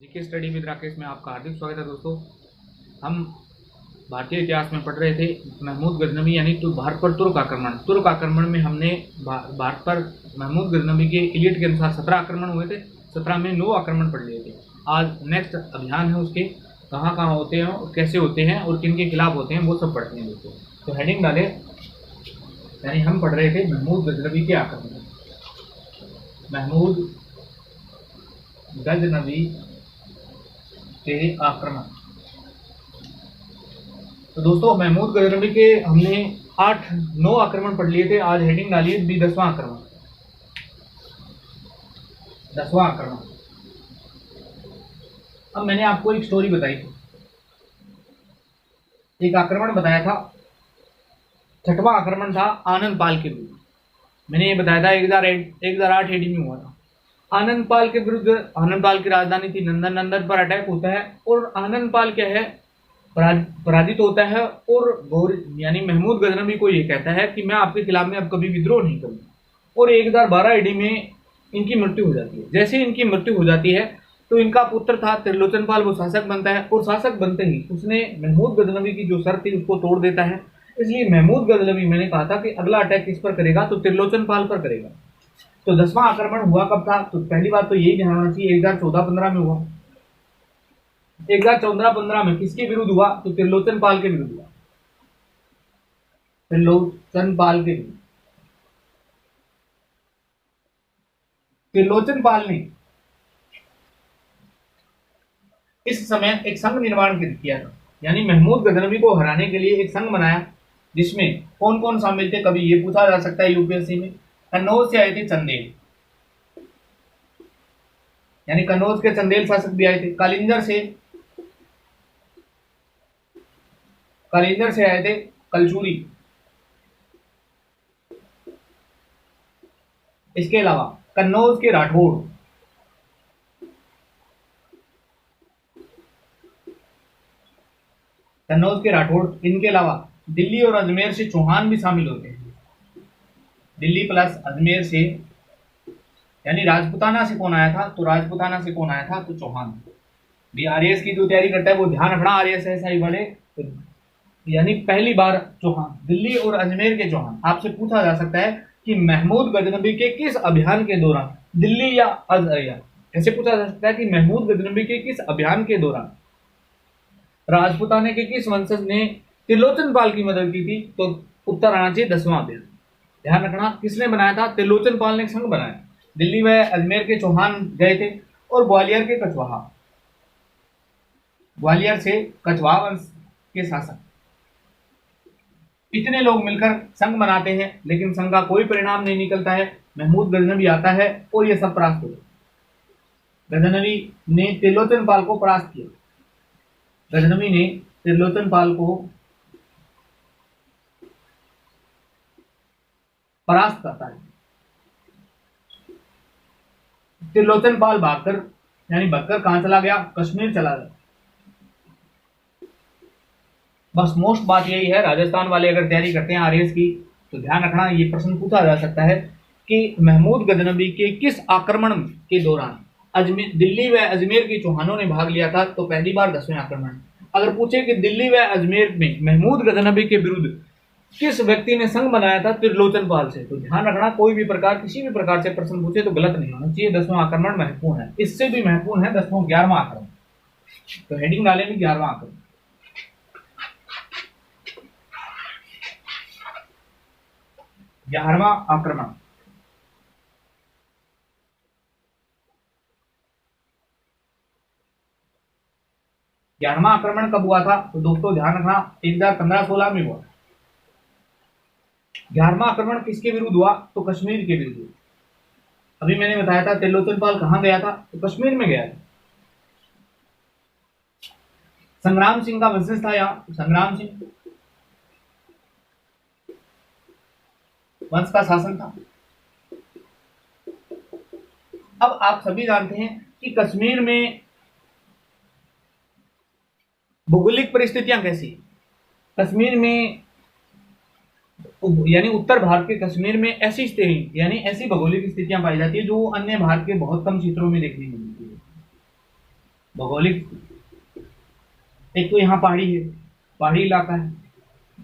GK study with Rakesh में आपका हार्दिक स्वागत है दोस्तों। हम भारतीय इतिहास में पढ़ रहे थे महमूद गजनवी यानी तो भारत पर तुर्क आक्रमण। तुर्क आक्रमण में हमने भारत पर महमूद गजनवी के इलियट के अनुसार 17 आक्रमण हुए थे। 17 में 9 आक्रमण पढ़ लिए थे। आज नेक्स्ट अभियान है उसके, कहाँ कहाँ होते हैं और कैसे होते हैं और किन के खिलाफ होते हैं वो सब पढ़ते हैं दोस्तों। तो हेडिंग डाले, यानी हम पढ़ रहे थे महमूद गजनवी के आक्रमण। महमूद गजनवी के आक्रमण। तो दोस्तों महमूद गजनवी के हमने 8-9 आक्रमण पढ़ लिए थे। आज हेडिंग डालिए 10वां आक्रमण। 10वां आक्रमण। अब मैंने आपको एक स्टोरी बताई थी, एक आक्रमण बताया था। 6वां आक्रमण था आनंद पाल के विरुद्ध। मैंने ये बताया था 1008 एडी में हुआ था। आनंद पाल के विरुद्ध, आनंद पाल की राजधानी थी नंदन। नंदन पर अटैक होता है और आनंद पाल क्या है, पराजित होता है और यानी महमूद गजनवी को ये कहता है कि मैं आपके खिलाफ में अब कभी विद्रोह नहीं करूंगा। और 1012 एडी में इनकी मृत्यु हो जाती है। जैसे इनकी मृत्यु हो जाती है तो इनका पुत्र था त्रिलोचन पाल, वो शासक बनता है और शासक बनते ही उसने महमूद गजनवी की जो शर्त थी उसको तोड़ देता है। इसलिए महमूद गजनवी, मैंने कहा था कि अगला अटैक किस पर करेगा, तो त्रिलोचन पाल पर करेगा। तो 10वां आक्रमण हुआ कब था? तो पहली बात तो यही ध्यान रखना चाहिए, 1014-15 में हुआ। 1014-15 में किसके विरुद्ध हुआ? तो त्रिलोचन पाल के विरुद्ध हुआ। त्रिलोचन पाल के विरुद्ध। त्रिलोचन पाल ने इस समय एक संघ निर्माण किया था, यानी महमूद गजनवी को हराने के लिए एक संघ बनाया, जिसमें कौन कौन शामिल थे कभी ये पूछा जा सकता है यूपीएससी में। कन्नौज से आए थे चंदेल, यानी कन्नौज के चंदेल शासक भी आए थे। कालिंजर से आए थे कलचूरी। इसके अलावा कन्नौज के राठौड़, इनके अलावा दिल्ली और अजमेर से चौहान भी शामिल होते हैं। दिल्ली प्लस अजमेर से, यानी राजपुताना से कौन आया था? तो राजपुताना से कौन आया था? तो चौहान। भी आरएएस की जो तैयारी करता है वो ध्यान रखना, आरएएस एसआई वाले, यानी पहली बार चौहान, दिल्ली और अजमेर के चौहान। आपसे पूछा जा सकता है कि महमूद गजनवी के किस अभियान के दौरान, दिल्ली या ऐसे पूछा जा सकता है कि महमूद गजनवी के किस अभियान के दौरान राजपुताने के किस वंशज ने त्रिलोचन पाल की मदद की थी? तो उत्तर आना चाहिए 10वां अभियान। ध्यान रखना, किसने बनाया था? त्रिलोचन पाल ने संघ बनाया। दिल्ली व अजमेर के चौहान गए थे और ग्वालियर से कछवाहा वंश के शासक, इतने लोग मिलकर संघ बनाते हैं, लेकिन संघ का कोई परिणाम नहीं निकलता है। महमूद गजनवी आता है और यह सब परास्त हो गया। गजनवी ने त्रिलोचन पाल को परास्त किया। गजनवी ने त्रिलोचन पाल को परास्त करता है। त्रिलोचन पाल भागकर कहां चला गया? कश्मीर चला गया। बस मोस्ट बात यही है, राजस्थान वाले अगर तैयारी करते हैं आरएएस की तो ध्यान रखना, ये प्रश्न पूछा जा सकता है कि महमूद गजनवी के किस आक्रमण के दौरान दिल्ली व अजमेर के चौहानों ने भाग लिया था? तो पहली बार 10वें आक्रमण। अगर पूछे कि दिल्ली व अजमेर में महमूद गजनवी के विरुद्ध किस व्यक्ति ने संघ बनाया था? त्रिलोचन पाल से। तो ध्यान रखना, कोई भी प्रकार, किसी भी प्रकार से प्रश्न पूछे तो गलत नहीं होना चाहिए। 10वां आक्रमण महत्वपूर्ण है। इससे भी महत्वपूर्ण है 11वां आक्रमण। तो हेडिंग डालेंगे 11वां आक्रमण। 11वां आक्रमण। ग्यारहवां आक्रमण कब हुआ था? तो दोस्तों ध्यान रखना, 1015-16 में हुआ। 11वां आक्रमण किसके विरुद्ध हुआ? तो कश्मीर के विरुद्ध। अभी मैंने बताया था त्रिलोचन पाल कहां गया था? तो कश्मीर में गया था। संग्राम सिंह का वंशज था यहाँ, संग्राम सिंह वंश का शासन था। अब आप सभी जानते हैं कि कश्मीर में भौगोलिक परिस्थितियां कैसी? कश्मीर में, यानी उत्तर भारत के कश्मीर में ऐसी स्थिति, यानी ऐसी भौगोलिक स्थितियां पाई जाती है जो अन्य भारत के बहुत कम क्षेत्रों में देखने को मिलती है। भौगोलिक, एक तो यहाँ पहाड़ी है, पहाड़ी इलाका है,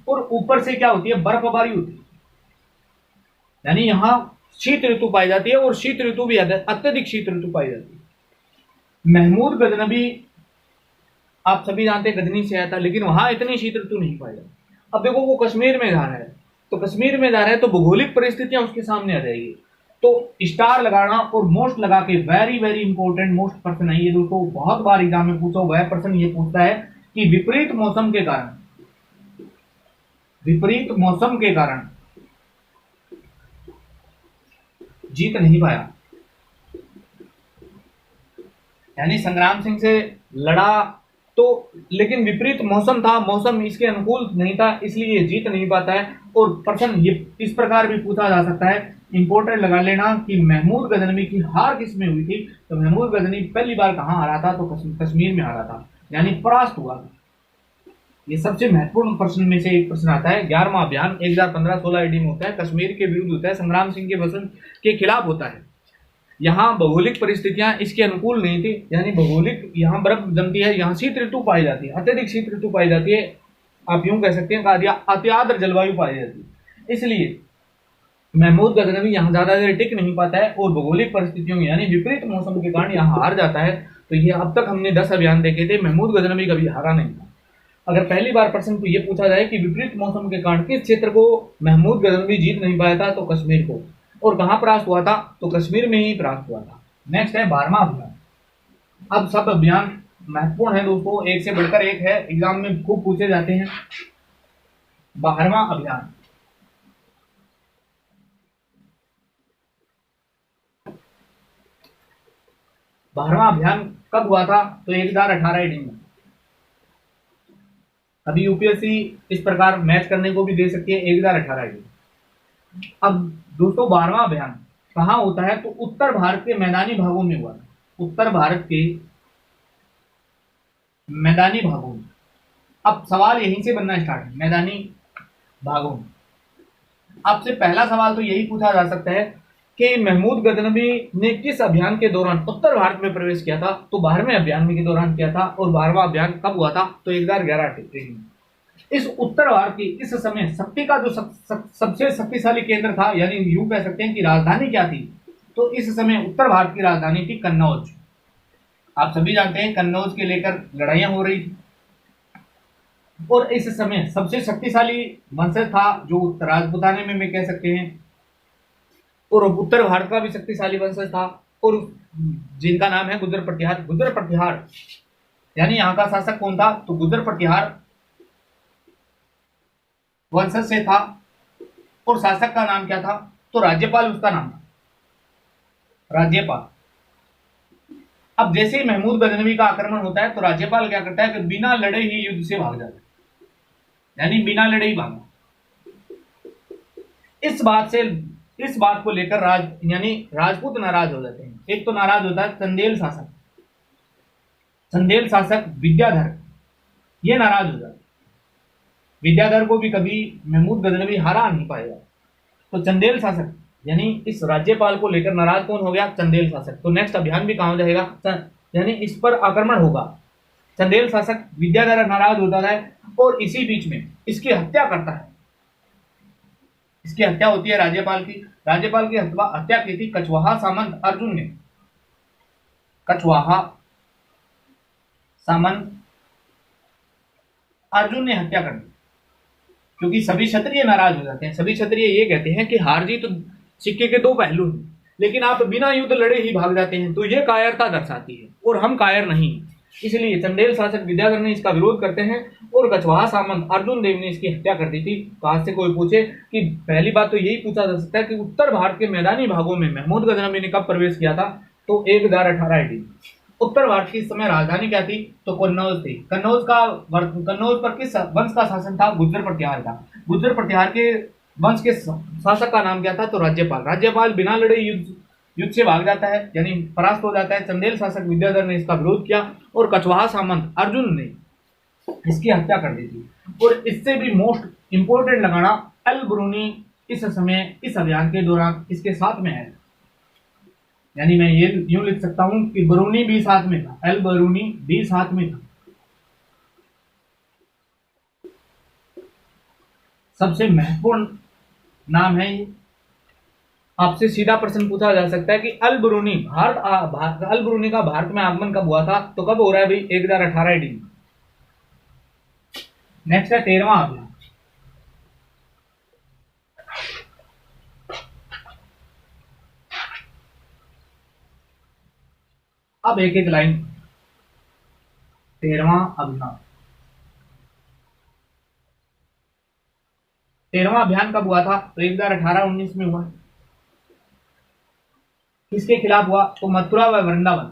और ऊपर से क्या होती है, बर्फबारी होती है, यानी यहाँ शीत ऋतु पाई जाती है, और शीत ऋतु भी अत्यधिक शीत ऋतु पाई जाती है। महमूद गजनबी आप सभी जानते हैं गजनी से आया था, लेकिन वहां इतनी शीत ऋतु नहीं पाई जाती। अब देखो वो कश्मीर में जा रहा है, तो कश्मीर में जा रहा है तो भौगोलिक परिस्थितियां उसके सामने आ जाएगी। तो स्टार लगाना और मोस्ट लगा के, very very important most person है ये दोस्तों, बहुत बार एग्जाम में पूछा हुआ है पर्सन, ये पूछता है कि विपरीत मौसम के कारण, विपरीत मौसम के कारण जीत नहीं पाया, यानी संग्राम सिंह से लड़ा तो, लेकिन विपरीत मौसम था, मौसम इसके अनुकूल नहीं था, इसलिए जीत नहीं पाता है। और प्रश्न ये इस प्रकार भी पूछा जा सकता है, इंपोर्टेंट लगा लेना, कि महमूद गजनवी की हार किस में हुई थी। तो महमूद गजनवी पहली बार कहां हारा था, तो कश्मीर में हारा था, यानी परास्त हुआ था। ये सबसे महत्वपूर्ण प्रश्न में से एक प्रश्न आता है। 11वां अभियान 1015-16 AD में होता है, कश्मीर के विरुद्ध होता है, संग्राम सिंह के वसंत के खिलाफ होता है। यहाँ भौगोलिक परिस्थितियां इसके अनुकूल नहीं थी, यानी भौगोलिक, यहाँ बर्फ जमती है, यहाँ शीत ऋतु पाई जाती है, अत्यधिक शीत ऋतु पाई जाती है, आप यूं कह सकते हैं, कहा दिया अत्याद्र जलवायु पाई जाती है। इसलिए महमूद गजनवी यहाँ ज्यादा देर टिक नहीं पाता है, और भौगोलिक परिस्थितियों यानी विपरीत मौसम के कारण यहाँ हार जाता है। तो ये अब तक हमने 10 अभियान देखे थे, महमूद गजनवी कभी हारा नहीं था। अगर पहली बार प्रश्न को ये पूछा जाए कि विपरीत मौसम के कारण किस क्षेत्र को महमूद गजनवी जीत नहीं पाया था, तो कश्मीर को, और कहां परास्त हुआ था, तो कश्मीर में ही परास्त हुआ था। नेक्स्ट है 12वां अभियान। अब सब अभियान महत्वपूर्ण है दोस्तों, एक से बढ़कर एक है, एग्जाम में खूब पूछे जाते हैं। 12वां अभियान, कब हुआ था, तो 1018 AD में। अभी यूपीएससी इस प्रकार मैच करने को भी दे सकती है, 1018 AD। अब दोस्तों 12वां अभियान कहाँ होता है, तो उत्तर भारत के मैदानी भागों में हुआ था, उत्तर भारत के मैदानी भागों में। अब सवाल यहीं से बनना स्टार्ट है, मैदानी भागों में। आपसे पहला सवाल तो यही पूछा जा सकता है कि महमूद गजनवी ने किस अभियान के दौरान उत्तर भारत में प्रवेश किया था, तो 12वें अभियान के दौरान किया था। और 12वां अभियान कब हुआ था, तो 1011 में। इस उत्तर भारत की इस समय शक्ति का जो सबसे शक्तिशाली केंद्र था, यानी यूं कह सकते हैं कि राजधानी क्या थी, तो इस समय उत्तर भारत की राजधानी थी कन्नौज। आप सभी जानते हैं कन्नौज के लेकर लड़ाइयां हो रही थी, और इस समय सबसे शक्तिशाली वंशज था जो राजपुताने में कह सकते हैं, और उत्तर भारत का भी शक्तिशाली वंशज था, और जिनका नाम है गुजर प्रतिहार। गुजर प्रतिहार यानी यहाँ का शासक कौन था, तो गुजर प्रतिहार वंशज से था, और शासक का नाम क्या था, तो राज्यपाल उसका नाम था, राज्यपाल। अब जैसे ही महमूद गजनवी का आक्रमण होता है, तो राज्यपाल क्या करता है कि बिना लड़े ही युद्ध से भाग जाता है, यानी बिना लड़े ही भागा। इस बात को लेकर यानी राजपूत नाराज हो जाते हैं। एक तो नाराज होता है चंदेल शासक विद्याधर, ये नाराज हो जाता है। विद्याधर को भी कभी महमूद गजनवी हरा नहीं पाएगा। तो चंदेल शासक यानी इस राज्यपाल को लेकर नाराज कौन हो गया, चंदेल शासक। तो नेक्स्ट अभियान भी कहां जाएगा, यानी इस पर आक्रमण होगा। चंदेल शासक विद्याधर नाराज होता है, और इसी बीच में इसकी हत्या करता है। इसकी हत्या होती है राज्यपाल की हत्या की थी कछवाहा सामंत अर्जुन ने। कछवाहा सामंत अर्जुन ने हत्या कर दी, क्योंकि सभी क्षत्रिय नाराज हो जाते हैं। सभी क्षत्रिय ये कहते हैं कि हार जीत तो सिक्के के दो पहलू हैं, लेकिन आप बिना युद्ध लड़े ही भाग जाते हैं, तो ये कायरता दर्शाती है, और हम कायर नहीं। इसलिए चंदेल शासक विद्याधर ने इसका विरोध करते हैं, और कछवाहा सामंत अर्जुन देव ने इसकी हत्या कर दी थी। तो आज से कोई पूछे कि पहली बात तो यही पूछा जा सकता है कि उत्तर भारत के मैदानी भागों में महमूद गजनवी ने कब प्रवेश किया था, तो 1018 AD। उत्तर भारत की इस समय राजधानी क्या थी, तो कन्नौज थी। कन्नौज पर किस वंश का शासन था, गुर्जर प्रतिहार का। गुर्जर प्रतिहार के वंश के शासक का नाम क्या था, तो राज्यपाल बिना लड़े युद्ध से भाग जाता है, यानी परास्त हो जाता है। चंदेल शासक विद्याधर ने इसका विरोध किया, और कछवाहा सामंत अर्जुन ने इसकी हत्या कर दी थी। और इससे भी मोस्ट इंपोर्टेंट लगाना, अल ब्रूनी इस समय इस अभियान के दौरान इसके साथ में है, यानी मैं ये यूं लिख सकता हूं कि बरूनी भी साथ में था, अल बरूनी भी साथ में था। सबसे महत्वपूर्ण नाम है ये। आपसे सीधा प्रश्न पूछा जा सकता है कि अल बरूनी अल बरूनी का भारत में आगमन कब हुआ था? तो कब हो रहा है भाई? 1018 AD में। नेक्स्ट है 13वां अभियान। अब एक एक लाइन। 13वां अभियान। 13वां अभियान कब हुआ था? तो 1018-19 में हुआ। किसके खिलाफ हुआ? तो मथुरा व वृंदावन,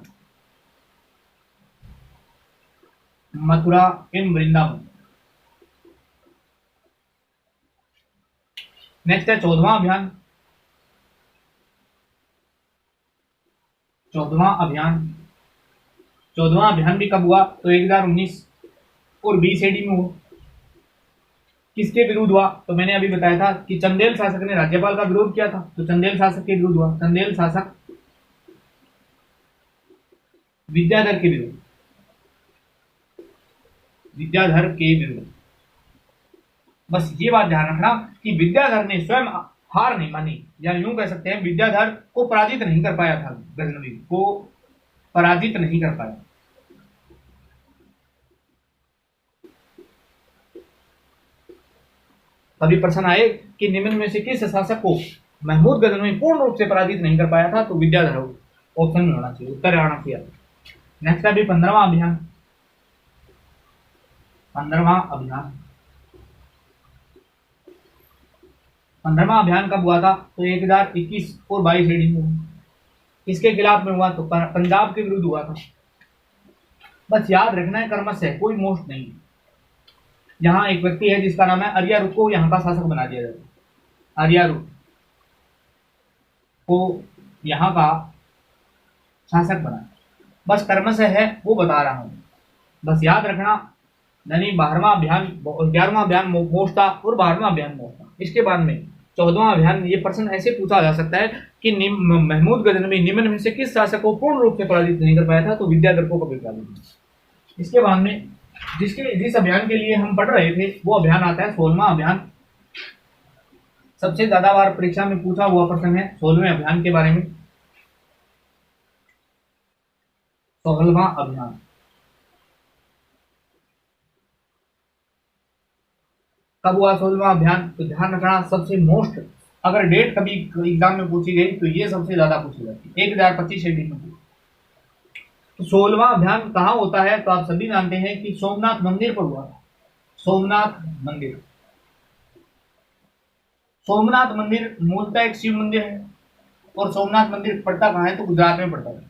मथुरा एवं वृंदावन। नेक्स्ट है 14वां अभियान। 14वां अभियान। 14वां अभियान भी कब हुआ? तो 1019 और 20 AD में हुआ। किसके विरुद्ध हुआ? तो मैंने अभी बताया था कि चंदेल शासक ने राज्यपाल का विरोध किया था, तो चंदेल शासक के विरुद्ध हुआ। चंदेल शासक विद्याधर के विरुद्ध, विद्याधर के विरुद्ध। बस ये बात ध्यान रखना कि विद्याधर ने स्वयं हार नहीं मानी, या यूं कह सकते हैं विद्याधर को पराजित नहीं कर पाया था, गजनवी को पराजित नहीं कर पाया। तभी प्रश्न आए कि निम्न में से किस शासक को महमूद गजनवी पूर्ण रूप से पराजित नहीं कर पाया था? तो विद्याधर ऑप्शन में होना चाहिए, उत्तर आना चाहिए। नेक्स्ट अभी 15वां अभियान। 15वां अभियान। 15वां अभियान कब हुआ था? तो 1021 और 22 AD में हुआ। किसके खिलाफ में हुआ? तो पंजाब के विरुद्ध हुआ था। बस याद रखना है कर्मश है, कोई मोस्ट नहीं। यहाँ एक व्यक्ति है जिसका नाम है अरियारुक को यहाँ का शासक बना दिया जाता है। अरियारुक को यहाँ का शासक बना, बस कर्मश है वो बता रहा हूं, बस याद रखना। यानी 12वां अभियान, 11वां अभियान मोस्ट था और 12वां अभियान मोस्ट था। इसके बाद में 14वां अभियान। ये प्रश्न ऐसे पूछा जा सकता है कि महमूद गजनवी निम्न में से किस शासक को पूर्ण रूप से पराजित नहीं कर पाया था? तो विद्याधर को कभी पराजित। इसके बाद में जिस अभियान के लिए हम पढ़ रहे थे वो अभियान आता है 16वां अभियान। सबसे ज्यादा बार परीक्षा में पूछा हुआ प्रश्न है 16वें अभियान के बारे में। 16वां अभियान कब हुआ? 16वां अभियान। तो ध्यान रखना सबसे मोस्ट, अगर डेट कभी एग्जाम में पूछी गई तो ये सबसे ज्यादा पूछी जाती है, 1025 AD में। तो 16वां अभियान कहाँ होता है? तो आप सभी जानते हैं कि सोमनाथ मंदिर पर हुआ था। सोमनाथ मंदिर। सोमनाथ मंदिर मूलतः एक शिव मंदिर है, और सोमनाथ मंदिर पड़ता कहाँ है? तो गुजरात में पड़ता है।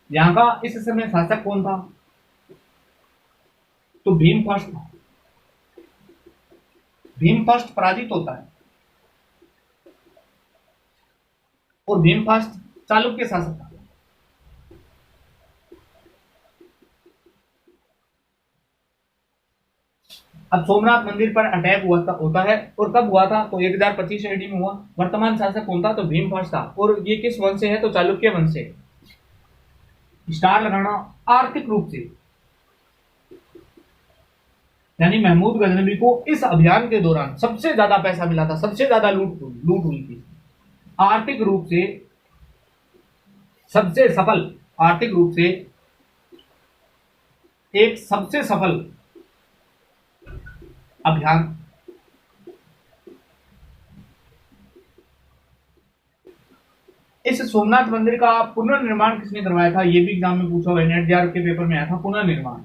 यहाँ का इस समय शासक कौन था? तो भीम फर्स्ट था। भीम फर्स्ट पराजित होता है, और भीम फर्स्ट चालुक्य शासक था। अब सोमनाथ मंदिर पर अटैक होता है, और कब हुआ था? तो 1025 AD में हुआ। वर्तमान शासक कौन था? तो भीम फर्स्ट था, और ये किस वंश से है? तो चालुक्य वंश से। स्टार लगाना आर्थिक रूप से, यानी महमूद गजनवी को इस अभियान के दौरान सबसे ज्यादा पैसा मिला था, सबसे ज्यादा लूट हुई थी। आर्थिक रूप से सबसे सफल, आर्थिक रूप से एक सबसे सफल अभियान। इस सोमनाथ मंदिर का पुनर्निर्माण किसने करवाया था? ये भी एग्जाम में पूछा हुआ है, नेट जेआरएफ के पेपर में आया था। पुनर्निर्माण,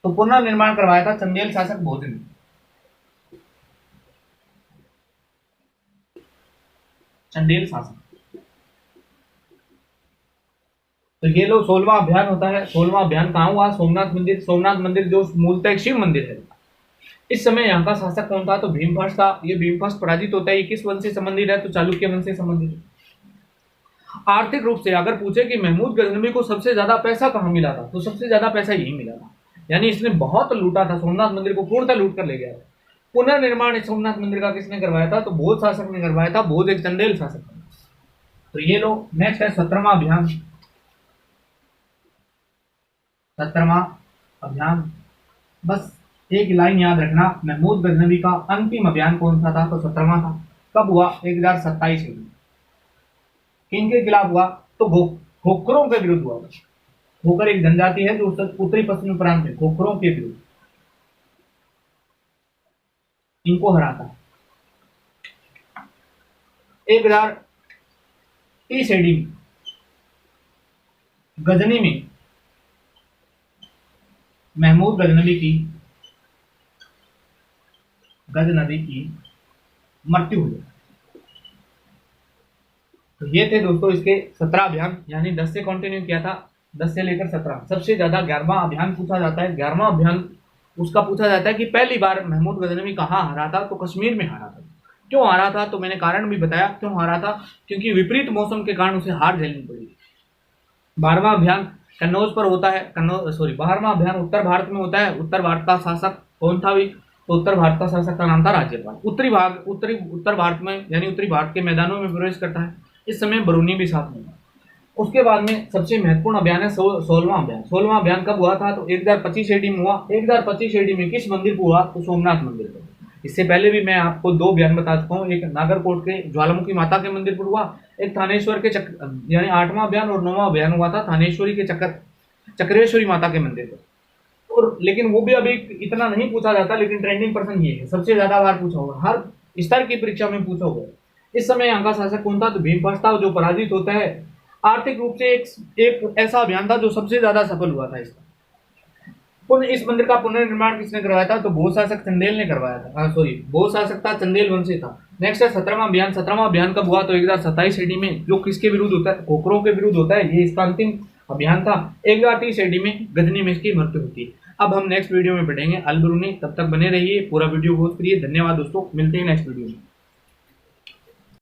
तो पुनर्निर्माण करवाया था चंदेल शासक भोज ने। चंदेल शासक। तो ये लो 16वां अभियान होता है। 16वां अभियान कहाँ हुआ? सोमनाथ मंदिर। सोमनाथ मंदिर जो मूलतः एक शिव मंदिर है। इस समय यहाँ का शासक कौन था? तो भीमफर्स्ट था। ये भीमफर्स्ट पराजित होता है। ये किस वंश से संबंधित है? तो चालुक्य वंश से संबंधित है। आर्थिक रूप से अगर पूछे कि महमूद गजनवी को सबसे ज्यादा पैसा कहाँ मिला था, तो सबसे ज्यादा पैसा यही मिला था। यानी इसने बहुत लूटा था, सोमनाथ मंदिर को पूर्णतः लूट कर ले गया था। पुनर्निर्माण इस सोमनाथ मंदिर का किसने करवाया था? तो भोज शासक ने करवाया था। भोज एक चंदेल शासक था। तो ये लो, नेक्स्ट है 17वां अभियान। 17वां अभियान, बस एक लाइन याद रखना, महमूद गजनवी का अंतिम अभियान कौन सा था? तो 17वां था। कब हुआ? 1027 में। किनके खिलाफ हुआ? तो खोखरों के विरुद्ध हुआ। खोखर एक जनजाति है जो उत्तरी पश्चिमी प्रांत में, खोखरों के विरुद्ध इनको हराता। 1030 एडी में गजनी में महमूद गजनवी की मृत्यु हुई। तो ये थे दोस्तों इसके 17 अभियान, यानी 10 से कंटिन्यू किया था, 10 से लेकर 17। सबसे ज्यादा 11वां अभियान पूछा जाता है। 11वां अभियान उसका पूछा जाता है कि पहली बार महमूद गजनवी कहाँ हारा था? तो कश्मीर में हारा था। क्यों हारा था? तो मैंने कारण भी बताया क्यों हारा था, क्योंकि विपरीत मौसम के कारण उसे हार झेलनी पड़ी। 12वां अभियान कन्नौज पर होता है। 12वां अभियान उत्तर भारत में होता है। उत्तर भारत का शासक कौन था भी? तो उत्तर भारत का शासक का नाम था राज्यपाल। उत्तर भारत में यानी उत्तरी भारत के मैदानों में प्रवेश करता है। इस समय बरूनी भी साथ में। उसके बाद में सबसे महत्वपूर्ण अभियान है 16वां अभियान। 16वां अभियान कब हुआ था? तो 1025 एडी में हुआ। 1025 एडी में किस मंदिर पर हुआ? तो सोमनाथ मंदिर पर। इससे पहले भी मैं आपको 2 अभियान बता चुका हूँ। एक नागरकोट के ज्वालामुखी माता के मंदिर पर हुआ, एक थानेश्वर के यानी 8वां अभियान और 9वां अभियान हुआ था थानेश्वरी के चक्रेश्वरी माता के मंदिर पर। और लेकिन वो भी अभी इतना नहीं पूछा जाता, लेकिन ट्रेंडिंग पर्सन ये है, सबसे ज्यादा बार पूछा हुआ, हर स्तर की परीक्षा में पूछा हुआ है। इस समय यहाँ का शासक कौन था? तो भीम था, जो पराजित होता है। आर्थिक रूप से एक ऐसा अभियान था जो सबसे ज्यादा सफल हुआ था इसका। इस मंदिर का पुनर्निर्माण किसने करवाया था? तो भोज शासक चंदेल ने करवाया था। भोज शासक था, चंदेल वंशी था। नेक्स्ट है 17वां अभियान। 17वां अभियान कब हुआ? तो 1027 एडी में, जो किसके विरुद्ध होता है? खोखरों के विरुद्ध होता है। ये इसका अंतिम अभियान था। 1030 एडी में गजनी में इसकी मृत्यु होती है। अब हम नेक्स्ट वीडियो में पढ़ेंगे अल बरूनी। तब तक बने रहिए, पूरा वीडियो वॉच करिए। धन्यवाद दोस्तों, मिलते हैं नेक्स्ट वीडियो में।